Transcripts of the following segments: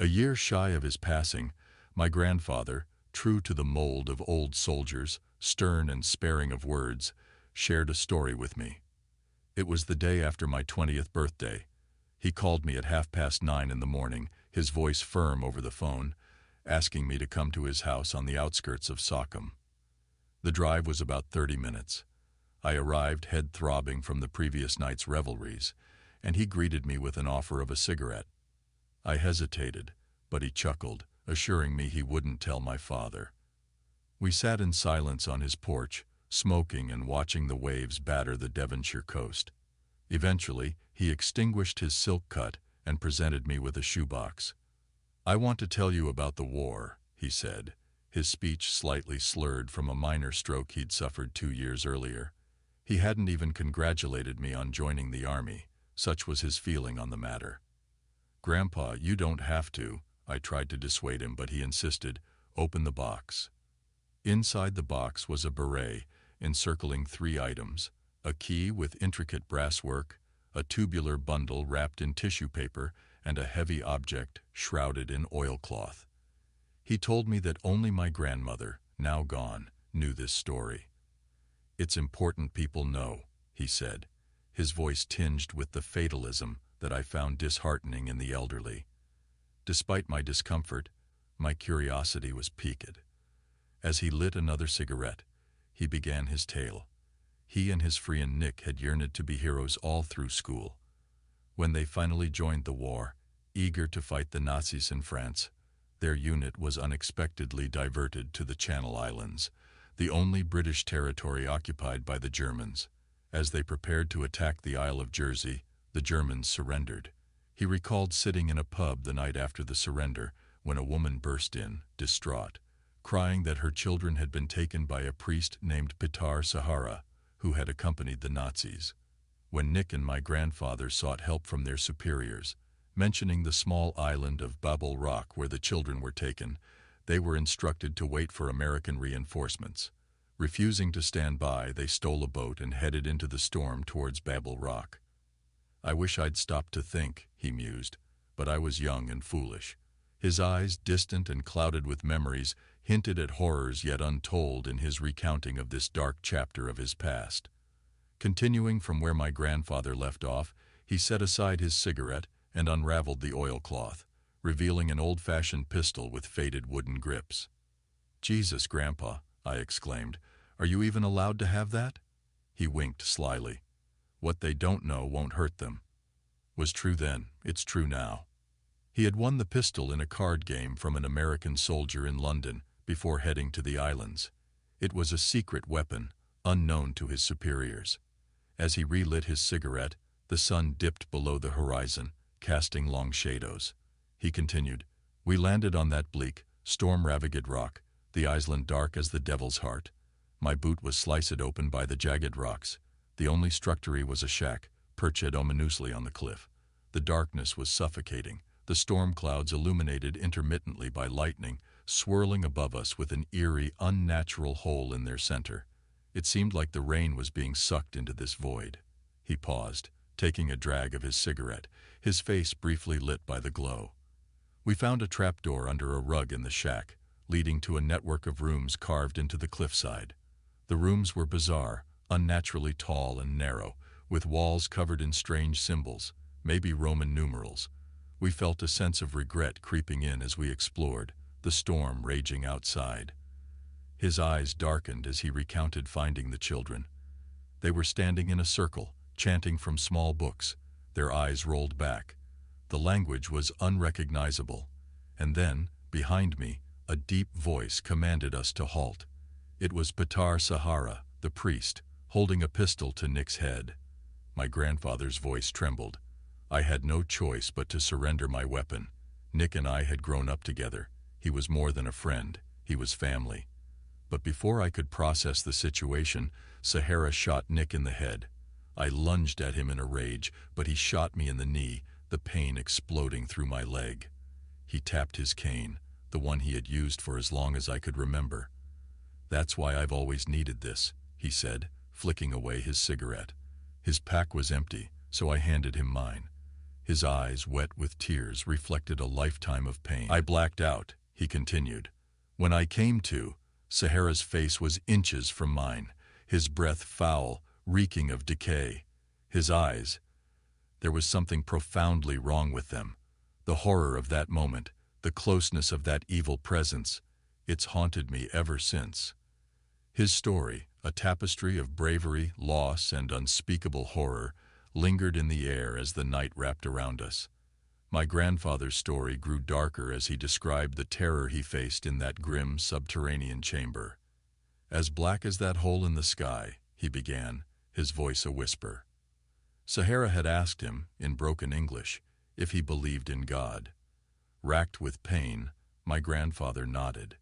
A year shy of his passing, my grandfather, true to the mold of old soldiers, stern and sparing of words, shared a story with me. It was the day after my 20th birthday. He called me at 9:30 in the morning, his voice firm over the phone, asking me to come to his house on the outskirts of Sockham. The drive was about 30 minutes. I arrived head throbbing from the previous night's revelries, and he greeted me with an offer of a cigarette. I hesitated, but he chuckled, assuring me he wouldn't tell my father. We sat in silence on his porch, smoking and watching the waves batter the Devonshire coast. Eventually, he extinguished his silk cut and presented me with a shoebox. "I want to tell you about the war," he said, his speech slightly slurred from a minor stroke he'd suffered 2 years earlier. He hadn't even congratulated me on joining the army, such was his feeling on the matter. "Grandpa, you don't have to," I tried to dissuade him, but he insisted. "Open the box." Inside the box was a beret encircling 3 items: a key with intricate brasswork, a tubular bundle wrapped in tissue paper, and a heavy object shrouded in oilcloth. He told me that only my grandmother, now gone, knew this story. "It's important people know," he said, his voice tinged with the fatalism that I found disheartening in the elderly. Despite my discomfort, my curiosity was piqued. As he lit another cigarette, he began his tale. He and his friend Nick had yearned to be heroes all through school. When they finally joined the war, eager to fight the Nazis in France, their unit was unexpectedly diverted to the Channel Islands, the only British territory occupied by the Germans. As they prepared to attack the Isle of Jersey, the Germans surrendered. He recalled sitting in a pub the night after the surrender when a woman burst in, distraught, crying that her children had been taken by a priest named Petar Sahara, who had accompanied the Nazis. When Nick and my grandfather sought help from their superiors, mentioning the small island of Babel Rock where the children were taken, they were instructed to wait for American reinforcements. Refusing to stand by, they stole a boat and headed into the storm towards Babel Rock. "I wish I'd stopped to think," he mused, "but I was young and foolish." His eyes, distant and clouded with memories, hinted at horrors yet untold in his recounting of this dark chapter of his past. Continuing from where my grandfather left off, he set aside his cigarette and unraveled the oilcloth, revealing an old-fashioned pistol with faded wooden grips. "Jesus, Grandpa," I exclaimed, "are you even allowed to have that?" He winked slyly. "What they don't know won't hurt them." Was true then, it's true now. He had won the pistol in a card game from an American soldier in London before heading to the islands. It was a secret weapon, unknown to his superiors. As he relit his cigarette, the sun dipped below the horizon, casting long shadows. He continued, "We landed on that bleak, storm-ravaged rock, the island dark as the devil's heart. My boot was sliced open by the jagged rocks. The only structure was a shack, perched ominously on the cliff. The darkness was suffocating, the storm clouds illuminated intermittently by lightning, swirling above us with an eerie, unnatural hole in their center. It seemed like the rain was being sucked into this void." He paused, taking a drag of his cigarette, his face briefly lit by the glow. "We found a trapdoor under a rug in the shack, leading to a network of rooms carved into the cliffside. The rooms were bizarre, unnaturally tall and narrow, with walls covered in strange symbols, maybe Roman numerals. We felt a sense of regret creeping in as we explored, the storm raging outside." His eyes darkened as he recounted finding the children. They were standing in a circle, chanting from small books, their eyes rolled back. The language was unrecognizable. And then, behind me, a deep voice commanded us to halt. It was Petar Sahara, the priest, holding a pistol to Nick's head. My grandfather's voice trembled. I had no choice but to surrender my weapon. Nick and I had grown up together. He was more than a friend, he was family. But before I could process the situation, Sahara shot Nick in the head. I lunged at him in a rage, but he shot me in the knee, the pain exploding through my leg. He tapped his cane, the one he had used for as long as I could remember. "That's why I've always needed this," he said, flicking away his cigarette. His pack was empty, so I handed him mine. His eyes, wet with tears, reflected a lifetime of pain. I blacked out, he continued. When I came to, Sahara's face was inches from mine, his breath foul, reeking of decay. His eyes, there was something profoundly wrong with them. The horror of that moment, the closeness of that evil presence, it's haunted me ever since. His story, a tapestry of bravery, loss, and unspeakable horror, lingered in the air as the night wrapped around us. My grandfather's story grew darker as he described the terror he faced in that grim subterranean chamber. As black as that hole in the sky, he began, his voice a whisper. Sahara had asked him, in broken English, if he believed in God. Racked with pain, my grandfather nodded.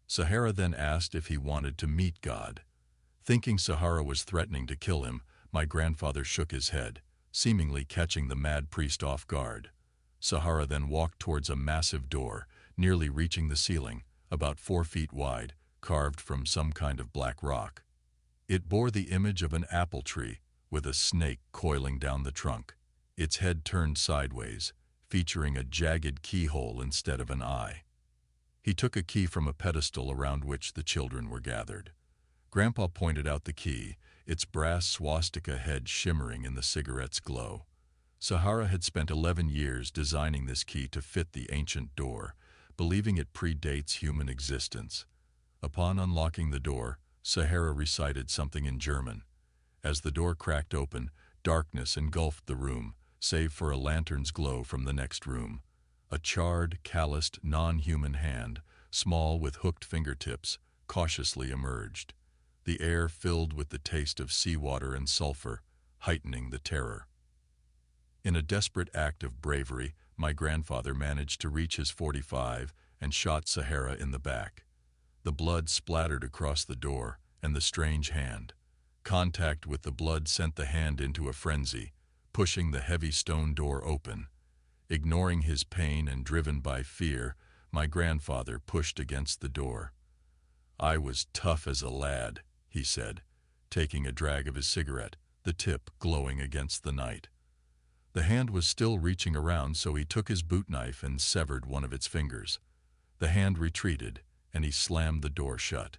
Sahara then asked if he wanted to meet God. Thinking Sahara was threatening to kill him, my grandfather shook his head, seemingly catching the mad priest off guard. Sahara then walked towards a massive door, nearly reaching the ceiling, about 4 feet wide, carved from some kind of black rock. It bore the image of an apple tree, with a snake coiling down the trunk, its head turned sideways, featuring a jagged keyhole instead of an eye. He took a key from a pedestal around which the children were gathered. Grandpa pointed out the key, its brass swastika head shimmering in the cigarette's glow. Sahara had spent 11 years designing this key to fit the ancient door, believing it predates human existence. Upon unlocking the door, Sahara recited something in German. As the door cracked open, darkness engulfed the room, save for a lantern's glow from the next room. A charred, calloused, non-human hand, small with hooked fingertips, cautiously emerged. The air filled with the taste of seawater and sulfur, heightening the terror. In a desperate act of bravery, my grandfather managed to reach his .45 and shot Sahara in the back. The blood splattered across the door, and the strange hand. Contact with the blood sent the hand into a frenzy, pushing the heavy stone door open. Ignoring his pain and driven by fear, my grandfather pushed against the door. "I was tough as a lad," he said, taking a drag of his cigarette, the tip glowing against the night. The hand was still reaching around, so he took his boot knife and severed one of its fingers. The hand retreated, and he slammed the door shut.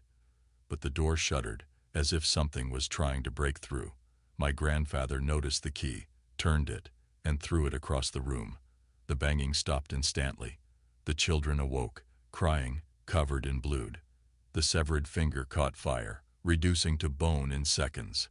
But the door shuddered, as if something was trying to break through. My grandfather noticed the key, turned it, and threw it across the room. The banging stopped instantly. The children awoke, crying, covered in blood. The severed finger caught fire, reducing to bone in seconds.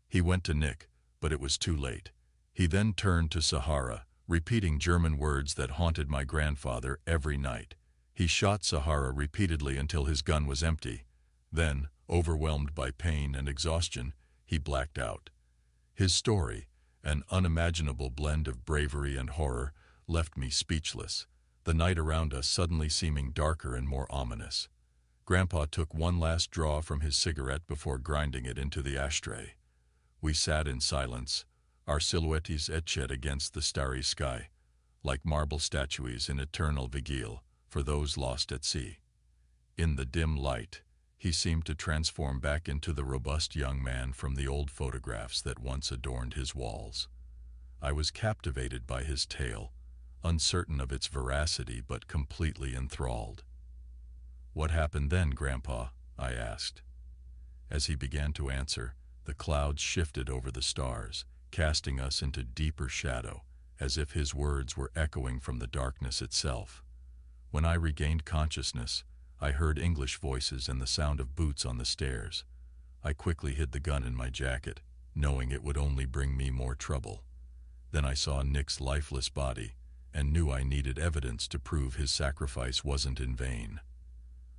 He went to Nick, but it was too late. He then turned to Sahara, repeating German words that haunted my grandfather every night. He shot Sahara repeatedly until his gun was empty. Then, overwhelmed by pain and exhaustion, he blacked out. His story, an unimaginable blend of bravery and horror, left me speechless, the night around us suddenly seeming darker and more ominous. Grandpa took one last draw from his cigarette before grinding it into the ashtray. We sat in silence, our silhouettes etched against the starry sky, like marble statues in eternal vigil for those lost at sea. In the dim light, he seemed to transform back into the robust young man from the old photographs that once adorned his walls. I was captivated by his tale, uncertain of its veracity but completely enthralled. "What happened then, Grandpa?" I asked. As he began to answer, the clouds shifted over the stars, casting us into deeper shadow, as if his words were echoing from the darkness itself. When I regained consciousness, I heard English voices and the sound of boots on the stairs. I quickly hid the gun in my jacket, knowing it would only bring me more trouble. Then I saw Nick's lifeless body, and knew I needed evidence to prove his sacrifice wasn't in vain.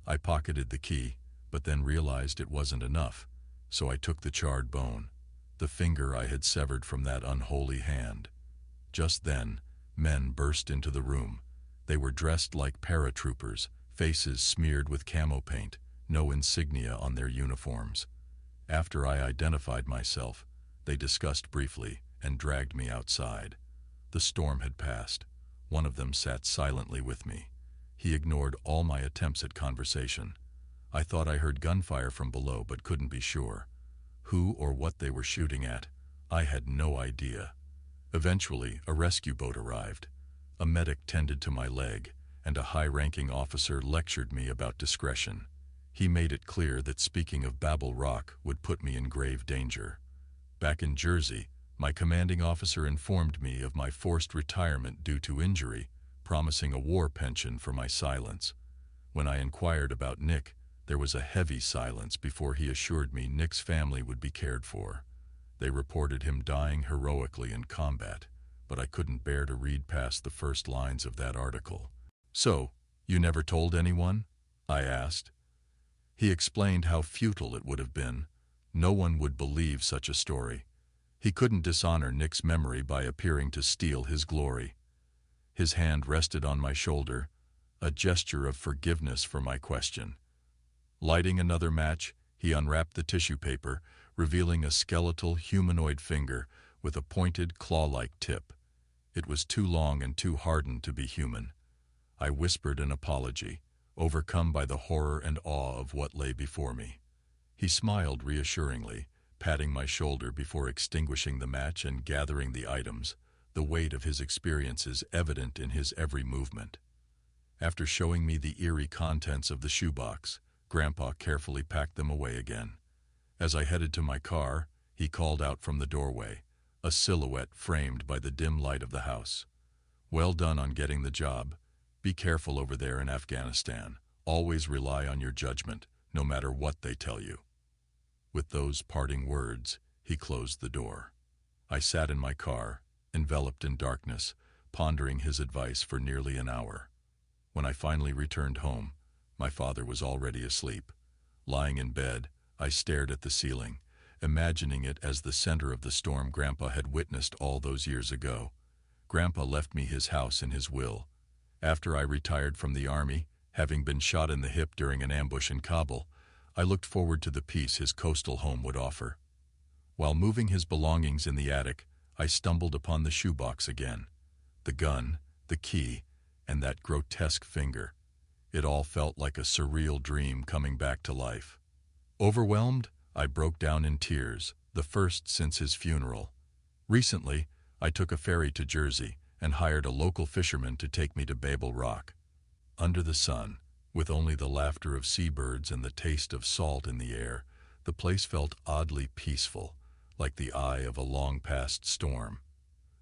I pocketed the key, but then realized it wasn't enough, so I took the charred bone, the finger I had severed from that unholy hand. Just then, men burst into the room. They were dressed like paratroopers, faces smeared with camo paint, no insignia on their uniforms. After I identified myself, they discussed briefly and dragged me outside. The storm had passed. One of them sat silently with me. He ignored all my attempts at conversation. I thought I heard gunfire from below but couldn't be sure. Who or what they were shooting at, I had no idea. Eventually, a rescue boat arrived. A medic tended to my leg, and a high-ranking officer lectured me about discretion. He made it clear that speaking of Babel Rock would put me in grave danger. Back in Jersey, my commanding officer informed me of my forced retirement due to injury, promising a war pension for my silence. When I inquired about Nick, there was a heavy silence before he assured me Nick's family would be cared for. They reported him dying heroically in combat, but I couldn't bear to read past the first lines of that article. "So, you never told anyone?" I asked. He explained how futile it would have been. No one would believe such a story. He couldn't dishonor Nick's memory by appearing to steal his glory. His hand rested on my shoulder, a gesture of forgiveness for my question. Lighting another match, he unwrapped the tissue paper, revealing a skeletal humanoid finger with a pointed claw-like tip. It was too long and too hardened to be human. I whispered an apology, overcome by the horror and awe of what lay before me. He smiled reassuringly, patting my shoulder before extinguishing the match and gathering the items, the weight of his experiences evident in his every movement. After showing me the eerie contents of the shoebox, Grandpa carefully packed them away again. As I headed to my car, he called out from the doorway, a silhouette framed by the dim light of the house. "Well done on getting the job. Be careful over there in Afghanistan. Always rely on your judgment, no matter what they tell you." With those parting words, he closed the door. I sat in my car, enveloped in darkness, pondering his advice for nearly an hour. When I finally returned home, my father was already asleep. Lying in bed, I stared at the ceiling, imagining it as the center of the storm Grandpa had witnessed all those years ago. Grandpa left me his house in his will. After I retired from the army, having been shot in the hip during an ambush in Kabul, I looked forward to the peace his coastal home would offer. While moving his belongings in the attic, I stumbled upon the shoebox again. The gun, the key, and that grotesque finger. It all felt like a surreal dream coming back to life. Overwhelmed, I broke down in tears, the first since his funeral. Recently, I took a ferry to Jersey and hired a local fisherman to take me to Babel Rock. Under the sun, with only the laughter of seabirds and the taste of salt in the air, the place felt oddly peaceful, like the eye of a long-past storm.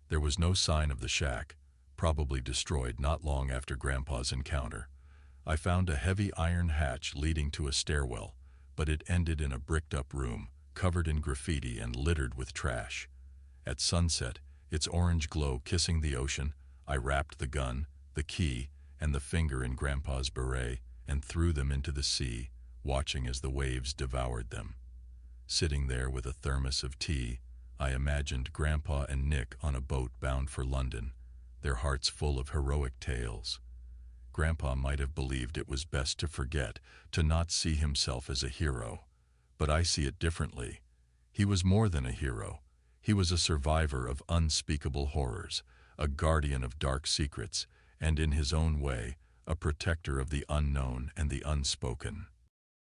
There was no sign of the shack, probably destroyed not long after Grandpa's encounter. I found a heavy iron hatch leading to a stairwell, but it ended in a bricked-up room, covered in graffiti and littered with trash. At sunset, its orange glow kissing the ocean, I wrapped the gun, the key, and the finger in Grandpa's beret and threw them into the sea, watching as the waves devoured them. Sitting there with a thermos of tea, I imagined Grandpa and Nick on a boat bound for London, their hearts full of heroic tales. Grandpa might have believed it was best to forget, to not see himself as a hero. But I see it differently. He was more than a hero. He was a survivor of unspeakable horrors, a guardian of dark secrets, and in his own way, a protector of the unknown and the unspoken.